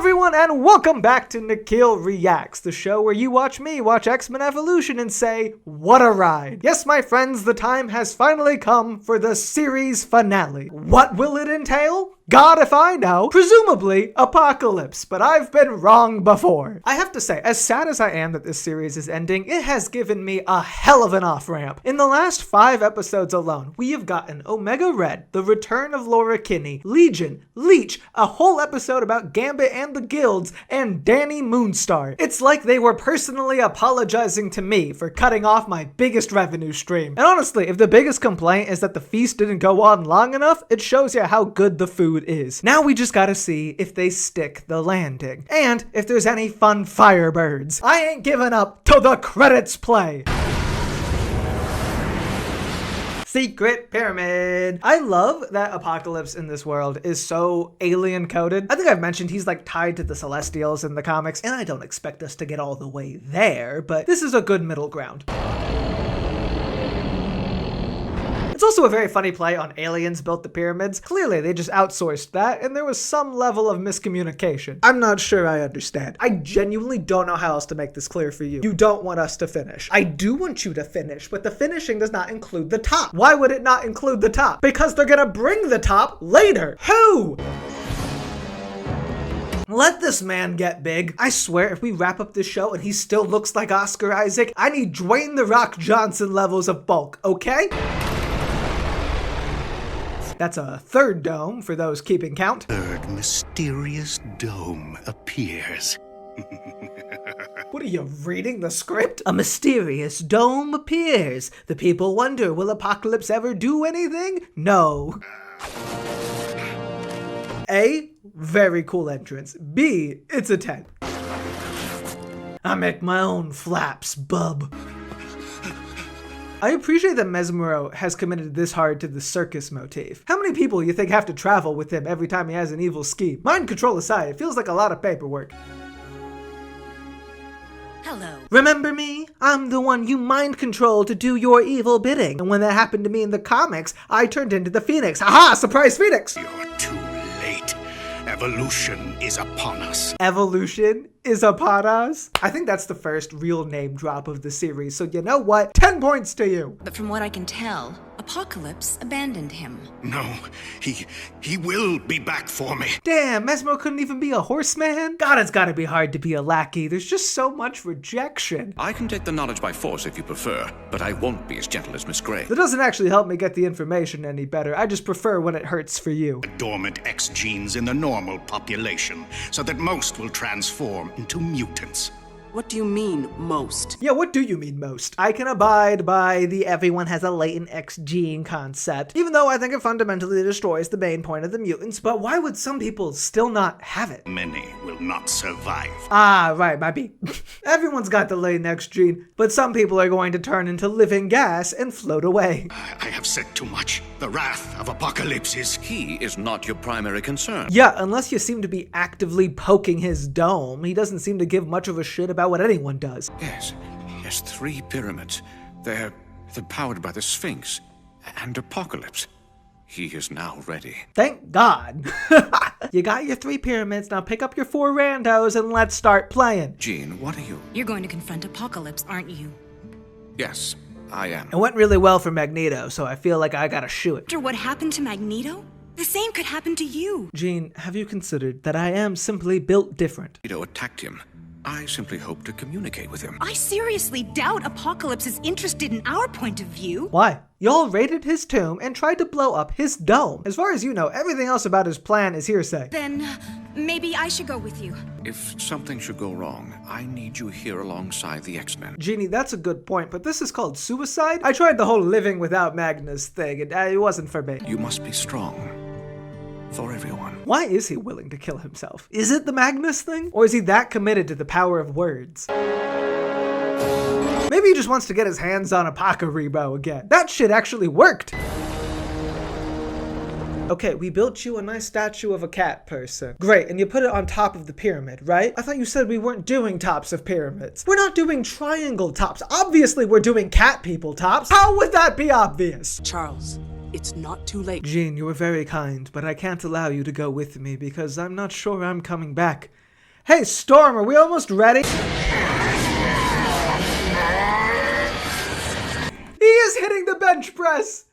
everyone, and welcome back to Nikhil Reacts, the show where you watch me watch X-Men Evolution and say, what a ride. Yes, my friends, the time has finally come for the series finale. What will it entail? God if I know. Presumably, apocalypse, but I've been wrong before. I have to say, as sad as I am that this series is ending, it has given me a hell of an off-ramp. In the last 5 episodes alone, we have gotten Omega Red, the return of Laura Kinney, Legion, Leech, a whole episode about Gambit and the guilds, and Danny Moonstar. It's like they were personally apologizing to me for cutting off my biggest revenue stream. And honestly, if the biggest complaint is that the feast didn't go on long enough, it shows you how good the food is. Now we just gotta see if they stick the landing, and if there's any fun firebirds. I ain't giving up till the credits play. Secret pyramid. I love that Apocalypse in this world is so alien coded. I think I've mentioned he's like tied to the Celestials in the comics, and I don't expect us to get all the way there, but this is a good middle ground. It's also a very funny play on aliens built the pyramids. Clearly, they just outsourced that, and there was some level of miscommunication. I'm not sure I understand. I genuinely don't know how else to make this clear for you. You don't want us to finish. I do want you to finish, but the finishing does not include the top. Why would it not include the top? Because they're gonna bring the top later. Who? Let this man get big. I swear, if we wrap up this show and he still looks like Oscar Isaac, I need Dwayne "The Rock" Johnson levels of bulk, okay? That's a third dome for those keeping count. Third mysterious dome appears. What are you, reading the script? A mysterious dome appears. The people wonder, will Apocalypse ever do anything? No. A, very cool entrance. B, it's a 10. I make my own flaps, bub. I appreciate that Mesmero has committed this hard to the circus motif. How many people you think have to travel with him every time he has an evil scheme? Mind control aside, it feels like a lot of paperwork. Hello. Remember me? I'm the one you mind control to do your evil bidding. And when that happened to me in the comics, I turned into the Phoenix. Haha, surprise Phoenix! You're too late. Evolution is upon us. Evolution is upon us? I think that's the first real name drop of the series, so you know what? 10 points to you! But from what I can tell, Apocalypse abandoned him. No, he will be back for me. Damn, Mesmo couldn't even be a horseman? God, it's gotta be hard to be a lackey. There's just so much rejection. I can take the knowledge by force if you prefer, but I won't be as gentle as Miss Gray. That doesn't actually help me get the information any better. I just prefer when it hurts for you. Dormant X genes in the normal population, so that most will transform into mutants. What do you mean, most? Yeah, what do you mean most? I can abide by the everyone has a latent X gene concept, even though I think it fundamentally destroys the main point of the mutants, but why would some people still not have it? Many will not survive. Ah, right, my B. Everyone's got the latent X gene, but some people are going to turn into living gas and float away. I have said too much. The wrath of Apocalypse is... He is not your primary concern. Yeah, unless you seem to be actively poking his dome, he doesn't seem to give much of a shit about what anyone does. Yes, 3 pyramids. They're powered by the Sphinx and Apocalypse. He is now ready. Thank God. You got your 3 pyramids, now pick up your 4 randos and let's start playing. Jean, what are you? You're going to confront Apocalypse, aren't you? Yes, I am. It went really well for Magneto, so I feel like I gotta shoot it. After what happened to Magneto? The same could happen to you. Jean, have you considered that I am simply built different? Magneto attacked him. I simply hope to communicate with him. I seriously doubt Apocalypse is interested in our point of view. Why? Y'all raided his tomb and tried to blow up his dome. As far as you know, everything else about his plan is hearsay. Then maybe I should go with you. If something should go wrong, I need you here alongside the X-Men. Jeannie, that's a good point, but this is called suicide? I tried the whole living without Magnus thing, and it wasn't for me. You must be strong. For everyone. Why is he willing to kill himself? Is it the Magnus thing? Or is he that committed to the power of words? Maybe he just wants to get his hands on Apocalypse again. That shit actually worked! Okay, we built you a nice statue of a cat person. Great, and you put it on top of the pyramid, right? I thought you said we weren't doing tops of pyramids. We're not doing triangle tops. Obviously, we're doing cat people tops. How would that be obvious? Charles, it's not too late. Jean, you were very kind, but I can't allow you to go with me because I'm not sure I'm coming back. Hey, Storm, are we almost ready? He is hitting the bench press.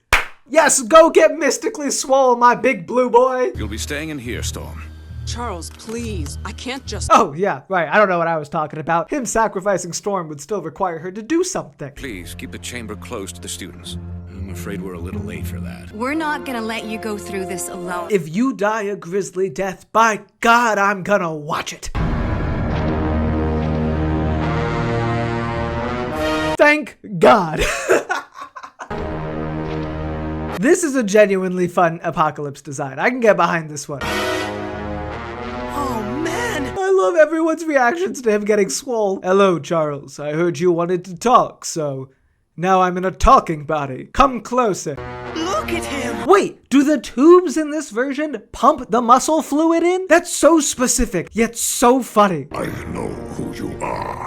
Yes, go get mystically swole, my big blue boy. You'll be staying in here, Storm. Charles, please. I can't just. Oh, yeah, right. I don't know what I was talking about. Him sacrificing Storm would still require her to do something. Please keep the chamber closed to the students. I'm afraid we're a little late for that. We're not gonna let you go through this alone. If you die a grisly death, by God, I'm gonna watch it. Thank God. This is a genuinely fun Apocalypse design. I can get behind this one. Oh, man. I love everyone's reactions to him getting swole. Hello, Charles. I heard you wanted to talk, so now I'm in a talking body. Come closer. Look at him. Wait, do the tubes in this version pump the muscle fluid in? That's so specific, yet so funny. I know who you are.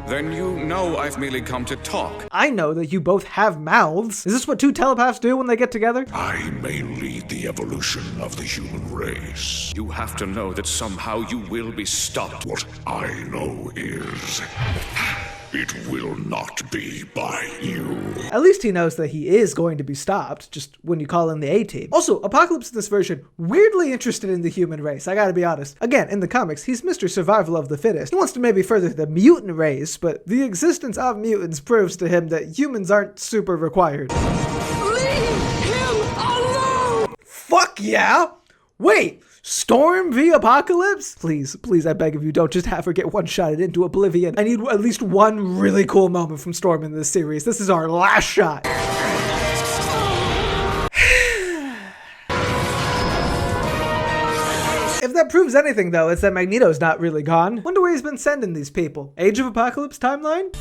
Then you know I've merely come to talk. I know that you both have mouths. Is this what two telepaths do when they get together? I may lead the evolution of the human race. You have to know that somehow you will be stopped. What I know is, it will not be by you. At least he knows that he is going to be stopped, just when you call in the A-team. Also, Apocalypse in this version, weirdly interested in the human race, I gotta be honest. Again, in the comics, he's Mr. Survival of the Fittest. He wants to maybe further the mutant race, but the existence of mutants proves to him that humans aren't super required. Leave him alone. Fuck yeah! Wait, Storm v Apocalypse? Please, I beg of you, don't just have her get one-shotted into oblivion. I need at least one really cool moment from Storm in this series. This is our last shot. If that proves anything, though, it's that Magneto's not really gone. Wonder where he's been sending these people. Age of Apocalypse timeline?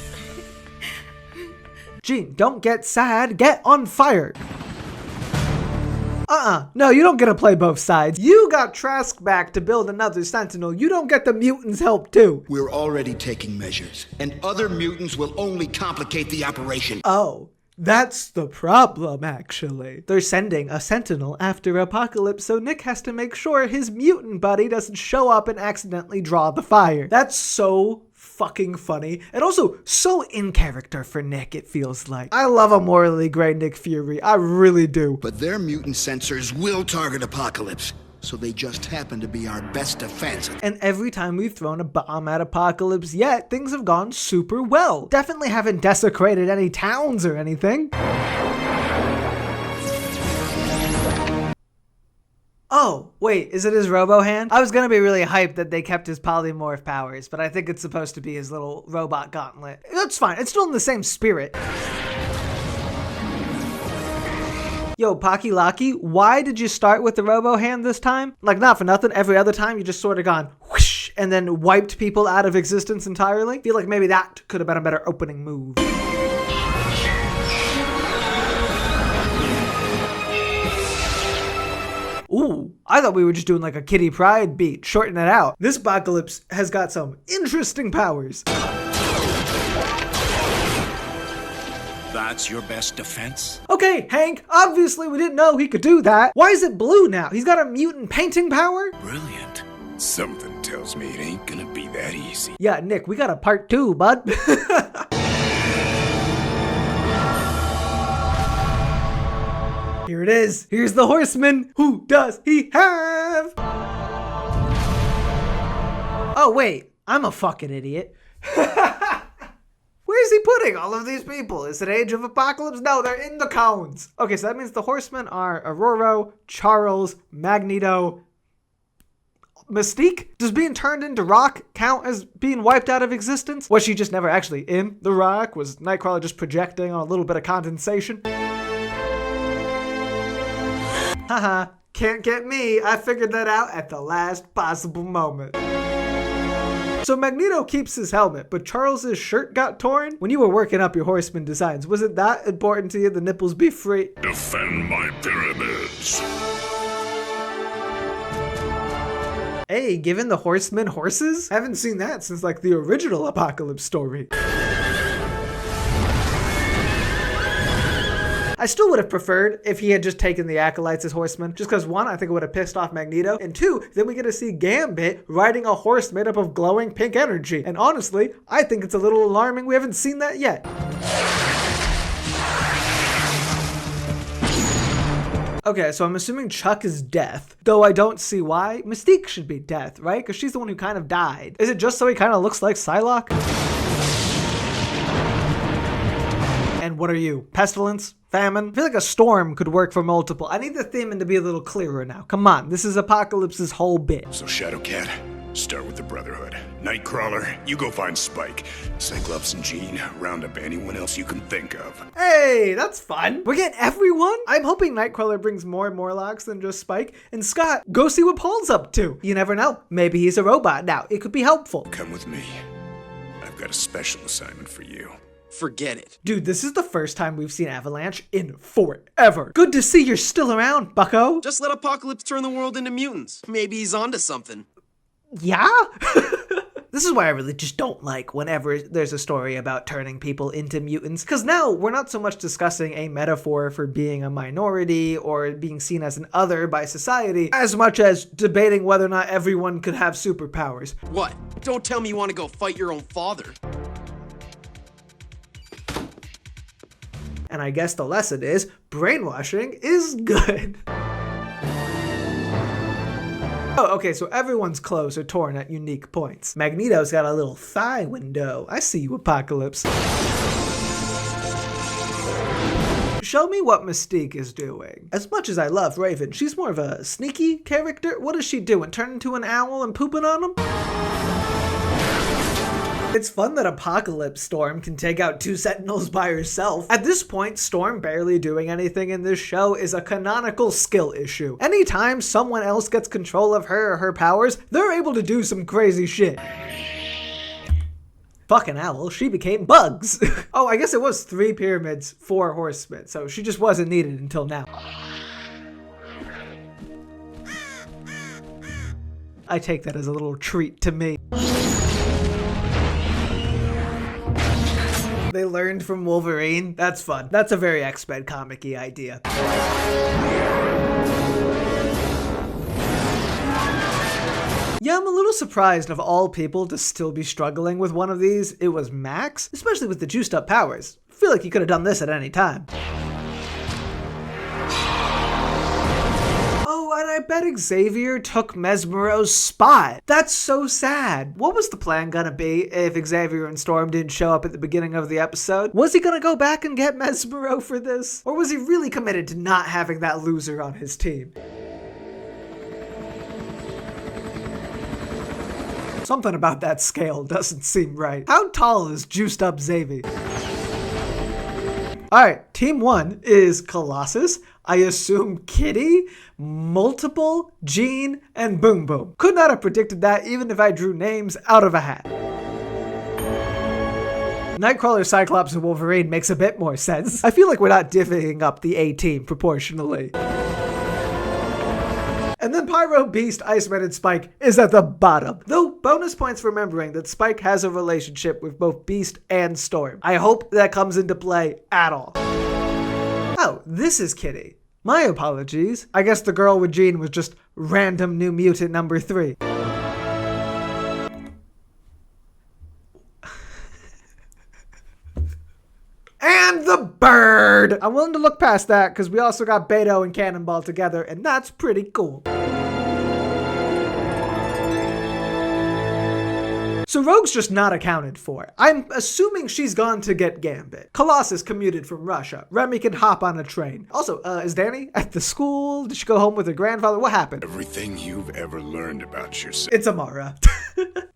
Jean, don't get sad, get on fire. No, you don't get to play both sides. You got Trask back to build another Sentinel. You don't get the mutants' help, too. We're already taking measures, and other mutants will only complicate the operation. Oh, that's the problem, actually. They're sending a Sentinel after Apocalypse, so Nick has to make sure his mutant buddy doesn't show up and accidentally draw the fire. That's so fucking funny, and also so in character for Nick, it feels like. I love a morally gray Nick Fury, I really do. But their mutant sensors will target Apocalypse, so they just happen to be our best defense. And every time we've thrown a bomb at Apocalypse yet, things have gone super well. Definitely haven't desecrated any towns or anything. Oh, wait, is it his robo-hand? I was gonna be really hyped that they kept his polymorph powers, but I think it's supposed to be his little robot gauntlet. That's fine, it's still in the same spirit. Yo, Pocky Locky, why did you start with the robo-hand this time? Like, not for nothing, every other time you just sort of gone whoosh and then wiped people out of existence entirely. I feel like maybe that could have been a better opening move. Ooh, I thought we were just doing like a Kitty Pryde beat, shorten it out. This Apocalypse has got some interesting powers. That's your best defense? Okay, Hank, obviously we didn't know he could do that. Why is it blue now? He's got a mutant painting power? Brilliant. Something tells me it ain't gonna be that easy. Yeah, Nick, we got a part 2, bud. Here it is. Here's the horseman. Who does he have? Oh, wait. I'm a fucking idiot. Where's he putting all of these people? Is it Age of Apocalypse? No, they're in the cones. Okay, so that means the horsemen are Aurora, Charles, Magneto, Mystique? Does being turned into rock count as being wiped out of existence? Was she just never actually in the rock? Was Nightcrawler just projecting on a little bit of condensation? Haha, can't get me. I figured that out at the last possible moment. So Magneto keeps his helmet, but Charles's shirt got torn? When you were working up your horseman designs, was it that important to you the nipples be free? Defend my pyramids. Hey, giving the horsemen horses? Haven't seen that since like the original Apocalypse story. I still would have preferred if he had just taken the acolytes as horsemen, just because one, I think it would have pissed off Magneto, and two, then we get to see Gambit riding a horse made up of glowing pink energy. And honestly, I think it's a little alarming we haven't seen that yet. Okay, so I'm assuming Chuck is Death, though I don't see why. Mystique should be Death, right? Because she's the one who kind of died. Is it just so he kind of looks like Psylocke? And what are you? Pestilence? Famine? I feel like a storm could work for multiple. I need the theming to be a little clearer now. Come on, this is Apocalypse's whole bit. So Shadowcat, start with the Brotherhood. Nightcrawler, you go find Spike. Cyclops and Jean, round up anyone else you can think of. Hey, that's fun. We're getting everyone? I'm hoping Nightcrawler brings more Morlocks than just Spike. And Scott, go see what Paul's up to. You never know. Maybe he's a robot now. It could be helpful. Come with me. I've got a special assignment for you. Forget it. Dude, this is the first time we've seen Avalanche in forever. Good to see you're still around, bucko. Just let Apocalypse turn the world into mutants. Maybe he's onto something. Yeah? This is why I really just don't like whenever there's a story about turning people into mutants. Because now we're not so much discussing a metaphor for being a minority or being seen as an other by society, as much as debating whether or not everyone could have superpowers. What? Don't tell me you want to go fight your own father. And I guess the lesson is, brainwashing is good. Oh, okay, so everyone's clothes are torn at unique points. Magneto's got a little thigh window. I see you, Apocalypse. Show me what Mystique is doing. As much as I love Raven, she's more of a sneaky character. What is she doing? Turn into an owl and pooping on him? It's fun that Apocalypse Storm can take out 2 Sentinels by herself. At this point, Storm barely doing anything in this show is a canonical skill issue. Anytime someone else gets control of her or her powers, they're able to do some crazy shit. Fucking owl, she became bugs. Oh, I guess it was 3 pyramids, 4 horsemen, so she just wasn't needed until now. I take that as a little treat to me. They learned from Wolverine. That's fun. That's a very X-Men comic-y idea. Yeah, I'm a little surprised of all people to still be struggling with one of these. It was Max, especially with the juiced up powers. I feel like he could have done this at any time. I bet Xavier took Mesmero's spot. That's so sad. What was the plan gonna be if Xavier and Storm didn't show up at the beginning of the episode? Was he gonna go back and get Mesmero for this? Or was he really committed to not having that loser on his team? Something about that scale doesn't seem right. How tall is juiced up Xavier? Alright, team 1 is Colossus, I assume Kitty, Multiple, Jean, and Boom Boom. Could not have predicted that even if I drew names out of a hat. Nightcrawler, Cyclops, and Wolverine makes a bit more sense. I feel like we're not divvying up the A team proportionally. And then Pyro, Beast, Iceman, and Spike is at the bottom. Though, bonus points for remembering that Spike has a relationship with both Beast and Storm. I hope that comes into play at all. Oh, this is Kitty. My apologies. I guess the girl with Jean was just random New Mutant number 3. And the bird! I'm willing to look past that because we also got Beto and Cannonball together, and that's pretty cool. So Rogue's just not accounted for. I'm assuming she's gone to get Gambit. Colossus commuted from Russia. Remy can hop on a train. Also, is Danny at the school? Did she go home with her grandfather? What happened? Everything you've ever learned about yourself. It's Amara.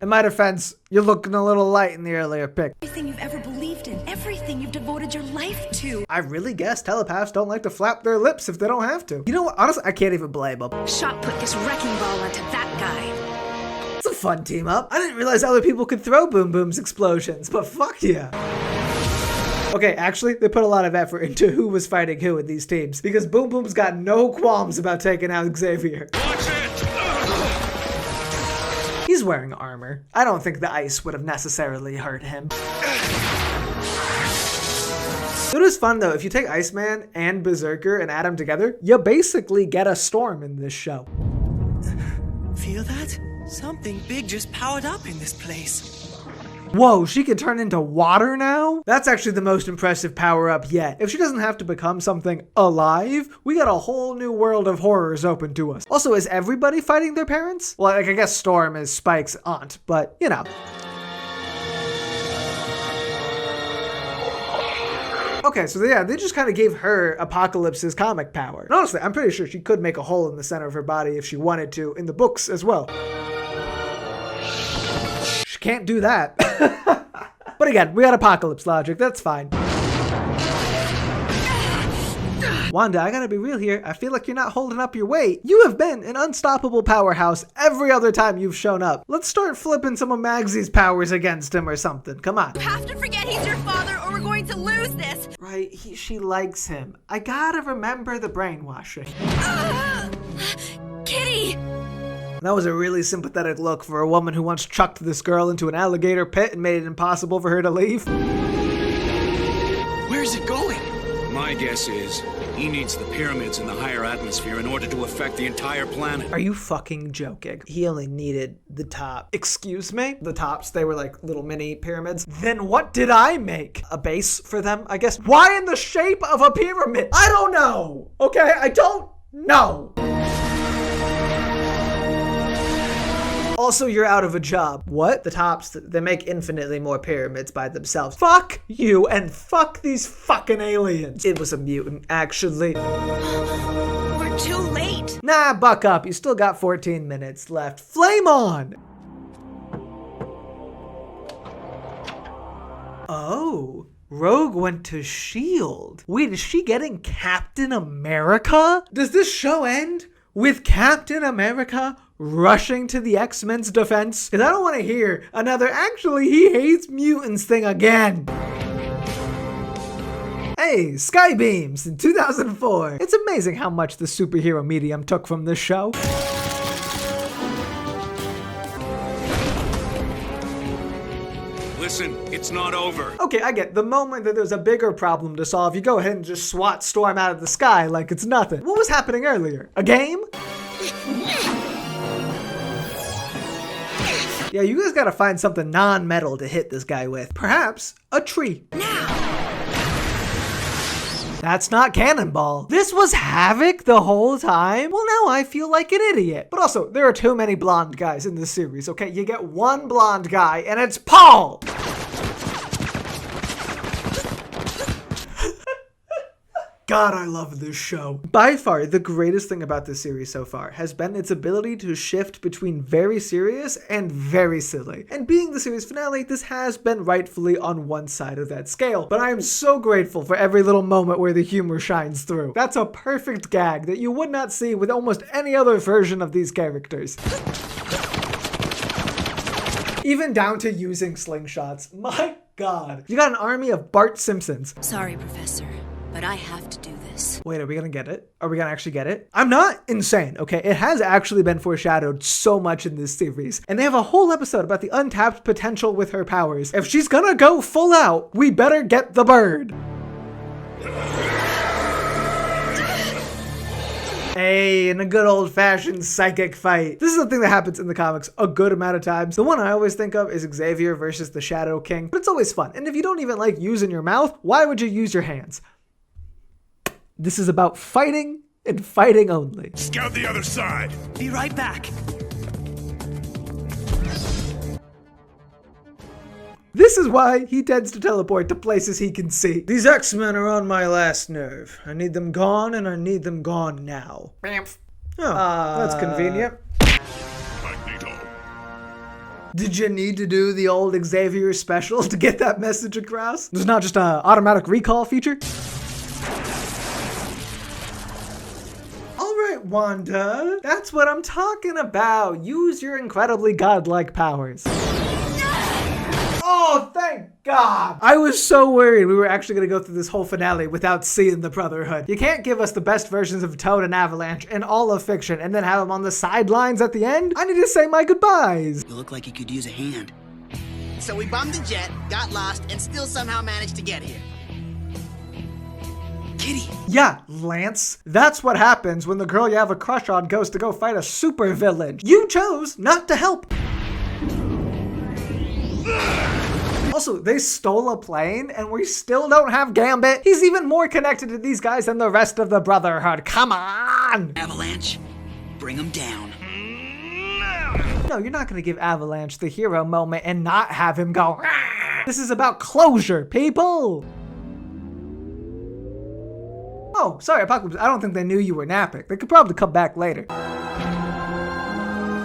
In my defense, you're looking a little light in the earlier pic. Everything you've ever believed in, everything you've devoted your life to. I really guess telepaths don't like to flap their lips if they don't have to. You know what? Honestly, I can't even blame them. Shot put this wrecking ball onto that guy. It's a fun team up. I didn't realize other people could throw Boom Boom's explosions, but fuck yeah. Okay, actually, they put a lot of effort into who was fighting who in these teams, because Boom Boom's got no qualms about taking out Xavier. Watch it! He's wearing armor. I don't think the ice would have necessarily hurt him. It is fun though, if you take Iceman and Berserker and add them together, you basically get a storm in this show. Feel that? Something big just powered up in this place. Whoa, she can turn into water now? That's actually the most impressive power-up yet. If she doesn't have to become something alive, we got a whole new world of horrors open to us. Also, is everybody fighting their parents? Well, like, I guess Storm is Spike's aunt, but, you know. Okay, so yeah, they just kind of gave her Apocalypse's comic power. And honestly, I'm pretty sure she could make a hole in the center of her body if she wanted to in the books as well. She can't do that. But again, we got Apocalypse logic, that's fine. Wanda, I gotta be real here. I feel like you're not holding up your weight. You have been an unstoppable powerhouse every other time you've shown up. Let's start flipping some of Magsy's powers against him or something. Come on. You have to forget he's your father or we're going to lose this. Right, she likes him. I gotta remember the brainwashing. Kitty! That was a really sympathetic look for a woman who once chucked this girl into an alligator pit and made it impossible for her to leave. Where's it going? My guess is he needs the pyramids in the higher atmosphere in order to affect the entire planet. Are you fucking joking? He only needed the top. Excuse me? The tops, they were like little mini pyramids. Then what did I make? A base for them, I guess? Why in the shape of a pyramid? I don't know. Okay, I don't know. Also, you're out of a job. What? The tops, they make infinitely more pyramids by themselves. Fuck you and fuck these fucking aliens. It was a mutant, actually. We're too late. Nah, buck up. You still got 14 minutes left. Flame on! Oh, Rogue went to S.H.I.E.L.D. Wait, is she getting Captain America? Does this show end with Captain America rushing to the X-Men's defense? Because I don't want to hear another actually he hates mutants thing again. Hey, Skybeams in 2004. It's amazing how much the superhero medium took from this show. Listen, it's not over. Okay, I get the moment that there's a bigger problem to solve, you go ahead and just swat Storm out of the sky like it's nothing. What was happening earlier? A game? Yeah, you guys gotta find something non-metal to hit this guy with. Perhaps a tree. That's not Cannonball. This was Havoc the whole time? Well, now I feel like an idiot. But also, there are too many blonde guys in this series, okay? You get one blonde guy, and it's Paul! God, I love this show. By far, the greatest thing about this series so far has been its ability to shift between very serious and very silly. And being the series finale, this has been rightfully on one side of that scale. But I am so grateful for every little moment where the humor shines through. That's a perfect gag that you would not see with almost any other version of these characters. Even down to using slingshots. My God. You got an army of Bart Simpsons. Sorry, Professor, but I have to do this. Wait, are we gonna get it? Are we gonna actually get it? I'm not insane, okay? It has actually been foreshadowed so much in this series. And they have a whole episode about the untapped potential with her powers. If she's gonna go full out, we better get the bird. Hey, in a good old-fashioned psychic fight. This is something that happens in the comics a good amount of times. The one I always think of is Xavier versus the Shadow King, but it's always fun. And if you don't even like using your mouth, why would you use your hands? This is about fighting and fighting only. Scout the other side. Be right back. This is why he tends to teleport to places he can see. These X-Men are on my last nerve. I need them gone, and I need them gone now. Oh, that's convenient. Magneto. Did you need to do the old Xavier special to get that message across? There's not just an automatic recall feature? All right, Wanda. That's what I'm talking about. Use your incredibly godlike powers. Oh, thank God. I was so worried we were actually going to go through this whole finale without seeing the Brotherhood. You can't give us the best versions of Toad and Avalanche in all of fiction and then have them on the sidelines at the end. I need to say my goodbyes. You look like you could use a hand. So we bombed the jet, got lost, and still somehow managed to get here. pity. Yeah, Lance. That's what happens when the girl you have a crush on goes to go fight a supervillain. You chose not to help. Also, they stole a plane and we still don't have Gambit. He's even more connected to these guys than the rest of the Brotherhood. Come on! Avalanche, bring him down. No, you're not gonna give Avalanche the hero moment and not have him go, "Rah!" This is about closure, people! Oh, sorry, Apocalypse, I don't think they knew you were napping. They could probably come back later.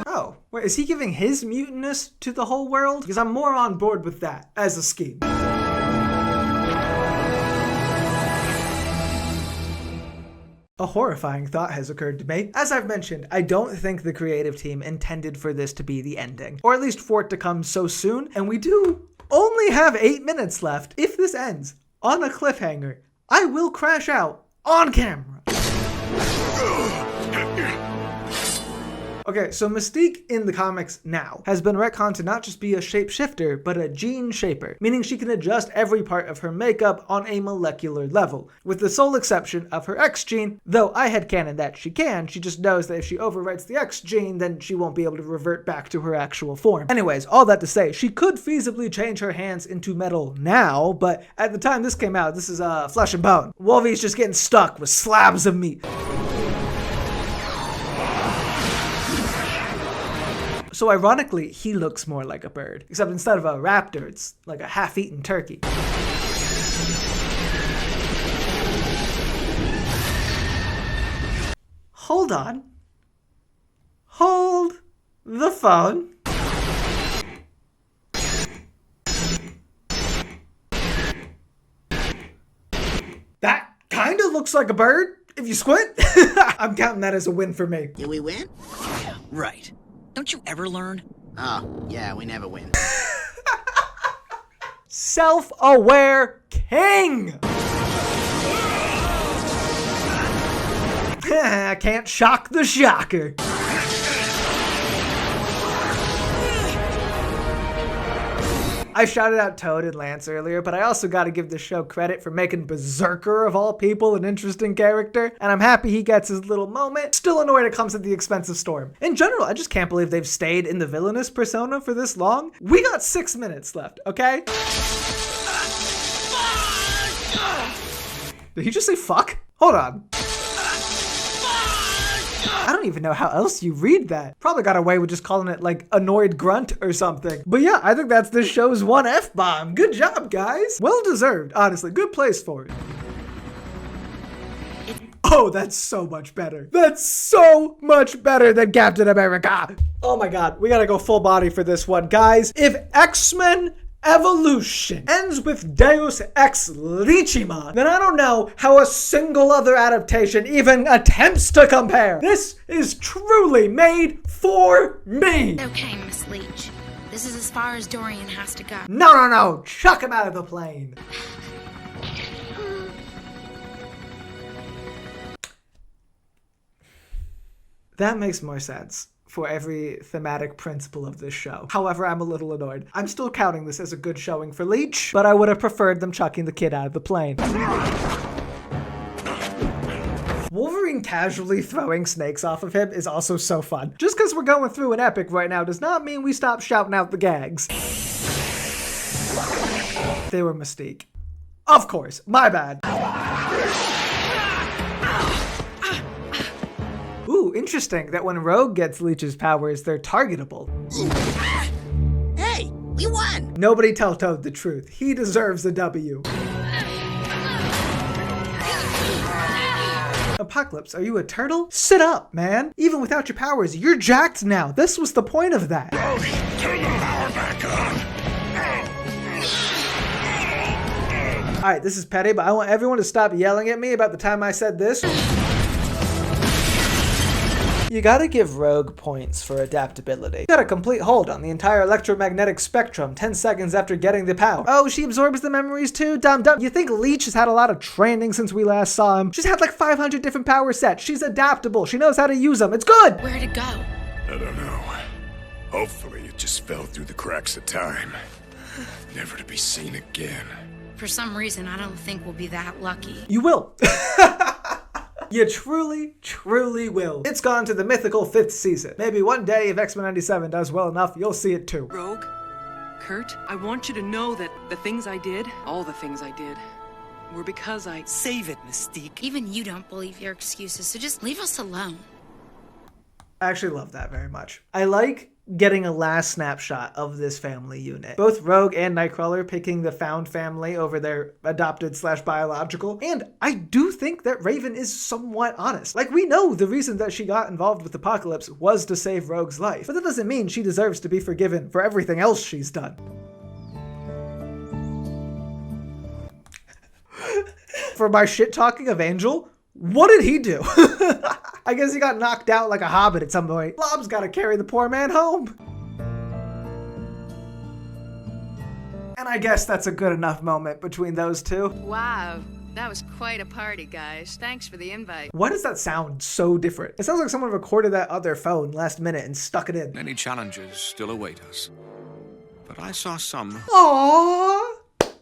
Oh, wait, is he giving his mutantness to the whole world? Because I'm more on board with that as a scheme. A horrifying thought has occurred to me. As I've mentioned, I don't think the creative team intended for this to be the ending, or at least for it to come so soon, and we do only have 8 minutes left. If this ends on a cliffhanger, I will crash out on camera. Okay, so Mystique in the comics now has been retconned to not just be a shapeshifter, but a gene shaper, meaning she can adjust every part of her makeup on a molecular level, with the sole exception of her X gene, though I headcanon that she can, she just knows that if she overwrites the X gene, then she won't be able to revert back to her actual form. Anyways, all that to say, she could feasibly change her hands into metal now, but at the time this came out, this is flesh and bone. Wolvie's just getting stuck with slabs of meat. So ironically, he looks more like a bird, except instead of a raptor, it's like a half-eaten turkey. Hold on. Hold the phone. That kind of looks like a bird, if you squint. I'm counting that as a win for me. Did we win? Yeah, right. Don't you ever learn? Oh, yeah, we never win. Self-aware king! I can't shock the shocker. I shouted out Toad and Lance earlier, but I also gotta give the show credit for making Berserker, of all people, an interesting character, and I'm happy he gets his little moment. Still annoyed it comes at the expense of Storm. In general, I just can't believe they've stayed in the villainous persona for this long. We got 6 minutes left, okay? Did he just say fuck? Hold on. I don't even know how else you read that. Probably got away with just calling it like annoyed grunt or something. But yeah, I think that's this show's one F-bomb. Good job, guys. Well deserved, honestly. Good place for it. Oh, that's so much better. That's so much better than Captain America. Oh my God, we gotta go full body for this one, guys. If X-Men Evolution ends with Deus Ex Lichima, then I don't know how a single other adaptation even attempts to compare. This is truly made for me. Okay, Miss Leech. This is as far as Dorian has to go. No. Chuck him out of the plane. That makes more sense for every thematic principle of this show. However, I'm a little annoyed. I'm still counting this as a good showing for Leech, but I would have preferred them chucking the kid out of the plane. Wolverine casually throwing snakes off of him is also so fun. Just because we're going through an epic right now does not mean we stop shouting out the gags. They were Mystique. Of course, my bad. Ooh, interesting that when Rogue gets Leech's powers, they're targetable. Hey, we won! Nobody tell Toad the truth. He deserves a W. Apocalypse, are you a turtle? Sit up, man. Even without your powers, you're jacked now. This was the point of that. Turn the power back on. Alright, this is petty, but I want everyone to stop yelling at me about the time I said this. You gotta give Rogue points for adaptability. Got a complete hold on the entire electromagnetic spectrum 10 seconds after getting the power. Oh, she absorbs the memories too? Dumb. You think Leech has had a lot of training since we last saw him? She's had like 500 different power sets. She's adaptable. She knows how to use them. It's good! Where'd it go? I don't know. Hopefully it just fell through the cracks of time. Never to be seen again. For some reason, I don't think we'll be that lucky. You will. You truly, truly will. It's gone to the mythical 5th season. Maybe one day, if X-Men 97 does well enough, you'll see it too. Rogue, Kurt, I want you to know that the things I did, all the things I did, were because I... Save it, Mystique. Even you don't believe your excuses, so just leave us alone. I actually love that very much. I like getting a last snapshot of this family unit. Both Rogue and Nightcrawler picking the found family over their adopted/biological. And I do think that Raven is somewhat honest. Like, we know the reason that she got involved with Apocalypse was to save Rogue's life, but that doesn't mean she deserves to be forgiven for everything else she's done. For my shit talking of Angel, what did he do? I guess he got knocked out like a hobbit at some point. Blob's gotta carry the poor man home. And I guess that's a good enough moment between those two. Wow, that was quite a party, guys. Thanks for the invite. Why does that sound so different? It sounds like someone recorded that other phone last minute and stuck it in. Many challenges still await us, but I saw some. Aww.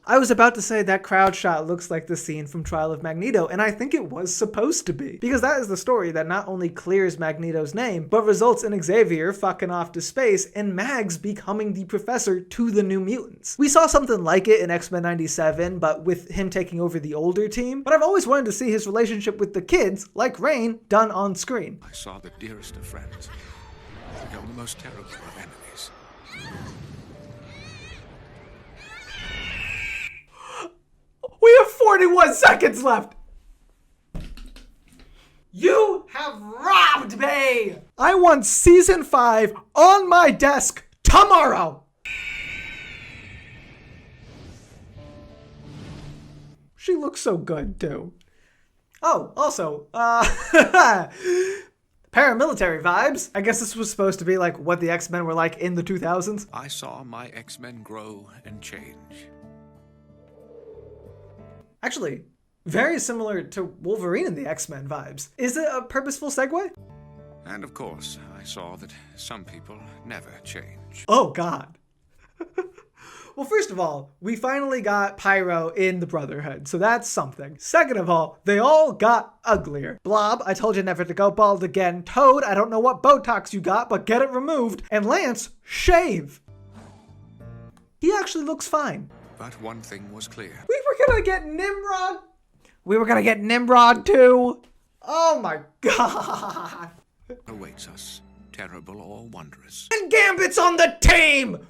I was about to say that crowd shot looks like the scene from Trial of Magneto, and I think it was supposed to be. Because that is the story that not only clears Magneto's name, but results in Xavier fucking off to space and Mags becoming the professor to the New Mutants. We saw something like it in X-Men 97, but with him taking over the older team. But I've always wanted to see his relationship with the kids, like Rain, done on screen. I saw the dearest of friends become the most terrible of enemies. We have 41 seconds left. You have robbed me. I want season 5 on my desk tomorrow. She looks so good too. Oh, also, paramilitary vibes. I guess this was supposed to be like what the X-Men were like in the 2000s. I saw my X-Men grow and change. Actually, very similar to Wolverine and the X-Men vibes. Is it a purposeful segue? And of course, I saw that some people never change. Oh, God. Well, first of all, we finally got Pyro in the Brotherhood, so that's something. Second of all, they all got uglier. Blob, I told you never to go bald again. Toad, I don't know what Botox you got, but get it removed. And Lance, shave. He actually looks fine. But one thing was clear. We were gonna get Nimrod. We were gonna get Nimrod too. Oh my God. Awaits us, terrible or wondrous. And Gambit's on the team.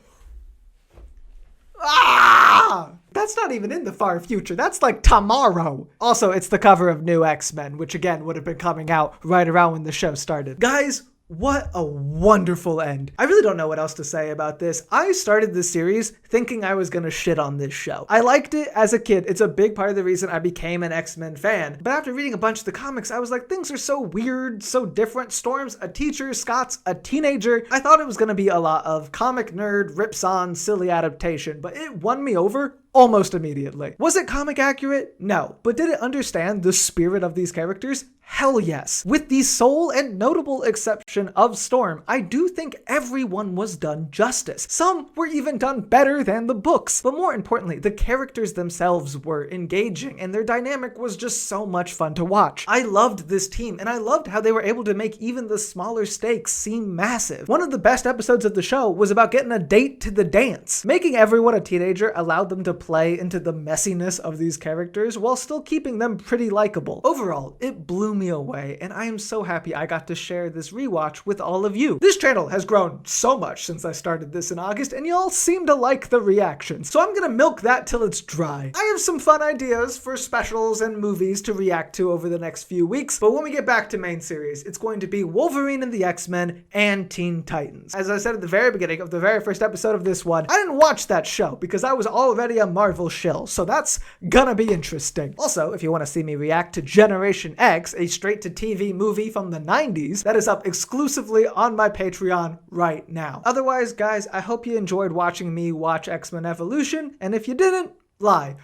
Ah! That's not even in the far future. That's like tomorrow. Also, it's the cover of New X-Men, which again would have been coming out right around when the show started. Guys, what a wonderful end. I really don't know what else to say about this. I started this series thinking I was gonna shit on this show. I liked it as a kid. It's a big part of the reason I became an X-Men fan. But after reading a bunch of the comics, I was like, things are so weird, so different. Storm's a teacher, Scott's a teenager. I thought it was gonna be a lot of comic nerd, rips on, silly adaptation, but it won me over almost immediately. Was it comic accurate? No. But did it understand the spirit of these characters? Hell yes. With the sole and notable exception of Storm, I do think everyone was done justice. Some were even done better than the books. But more importantly, the characters themselves were engaging and their dynamic was just so much fun to watch. I loved this team and I loved how they were able to make even the smaller stakes seem massive. One of the best episodes of the show was about getting a date to the dance. Making everyone a teenager allowed them to play into the messiness of these characters while still keeping them pretty likable. Overall, it blew me away, and I am so happy I got to share this rewatch with all of you. This channel has grown so much since I started this in August, and y'all seem to like the reactions, so I'm gonna milk that till it's dry. I have some fun ideas for specials and movies to react to over the next few weeks, but when we get back to main series, it's going to be Wolverine and the X-Men and Teen Titans. As I said at the very beginning of the very first episode of this one, I didn't watch that show because I was already a Marvel shill, so that's gonna be interesting. Also, if you want to see me react to Generation X, a straight-to-TV movie from the 90s, that is up exclusively on my Patreon right now. Otherwise, guys, I hope you enjoyed watching me watch X-Men Evolution, and if you didn't, lie.